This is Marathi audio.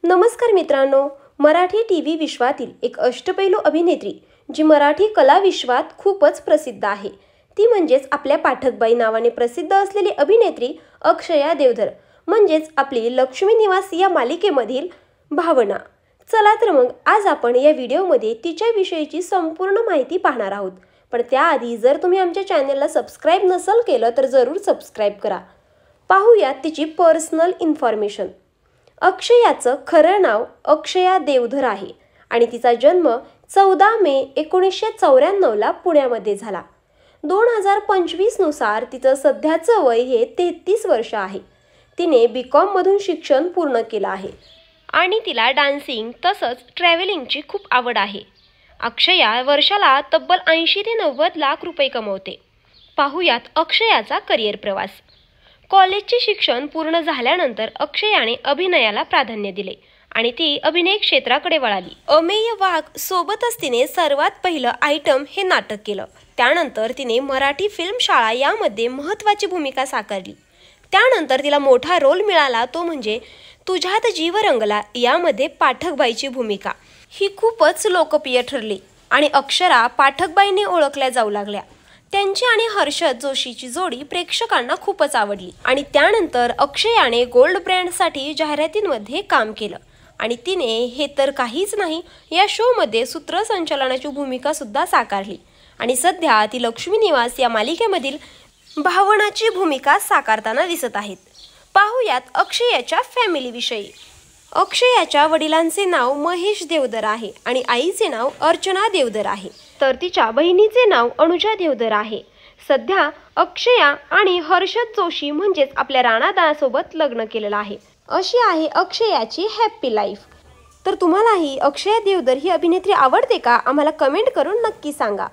नमस्कार मित्रांनो, मराठी टीव्ही विश्वातील एक अष्टपैलू अभिनेत्री जी मराठी कला विश्वात खूपच प्रसिद्ध आहे ती म्हणजेच आपल्या पाठकबाई नावाने प्रसिद्ध असलेली अभिनेत्री अक्षया देवधर म्हणजेच आपली लक्ष्मी निवास या मालिकेमधील भावना। चला तर मग आज आपण या व्हिडिओमध्ये तिच्या विषयीची संपूर्ण माहिती पाहणार आहोत। पण त्याआधी जर तुम्ही आमच्या चॅनलला सबस्क्राइब नसेल केलं तर जरूर सबस्क्राइब करा। पाहूयात तिची पर्सनल इन्फॉर्मेशन। अक्षयाचं खरं नाव अक्षया देवधर आहे आणि तिचा जन्म 14 मे 1994 ला पुण्यामध्ये झाला। 2025 नुसार तिचं सध्याचं वय हे 33 वर्ष आहे। तिने BCom मधून शिक्षण पूर्ण केलं आहे आणि तिला डान्सिंग तसंच ट्रॅव्हलिंगची खूप आवड आहे। अक्षया वर्षाला तब्बल 80 ते 90 लाख रुपये कमवते। पाहूयात अक्षयाचा करिअर प्रवास। कॉलेजचे शिक्षण पूर्ण झाल्यानंतर अक्षयाने अभिनयाला प्राधान्य दिले आणि ती अभिनय क्षेत्राकडे वळाली। अमेय वाघ सोबतच तिने सर्वात पहिलं आयटम हे नाटक केलं। त्यानंतर तिने मराठी फिल्म शाळा यामध्ये महत्त्वाची भूमिका साकारली। त्यानंतर तिला मोठा रोल मिळाला तो म्हणजे तुझ्यात जीव रंगला यामध्ये पाठकबाईची भूमिका। ही खूपच लोकप्रिय ठरली आणि अक्षरा पाठकबाईंनी ओळखल्या जाऊ लागल्या। त्यांची आणि हर्षद जोशीची जोडी प्रेक्षकांना खूपच आवडली आणि त्यानंतर अक्षयाने गोल्ड ब्रँडसाठी जाहिरातींमध्ये काम केलं आणि तिने हे तर काहीच नाही या शोमध्ये सूत्रसंचालनाची भूमिका सुद्धा साकारली आणि सध्या ती लक्ष्मी निवास या मालिकेमधील भावनाची भूमिका साकारताना दिसत आहेत। पाहूयात अक्षयाच्या फॅमिली विषयी। अक्षयाच्या वडिलांचे नाव महेश देवधर आहे आणि आईचे नाव अर्चना देवधर आहे, तर तिच्या बहिणीचे नाव अनुजा देवधर आहे। सध्या अक्षया आणि हर्षद जोशी म्हणजेच आपल्या राणादासोबत लग्न केलेलं आहे। अशी आहे अक्षयाची हॅप्पी लाईफ। तर तुम्हालाही अक्षया देवधर ही अभिनेत्री आवडते का? आम्हाला कमेंट करून नक्की सांगा।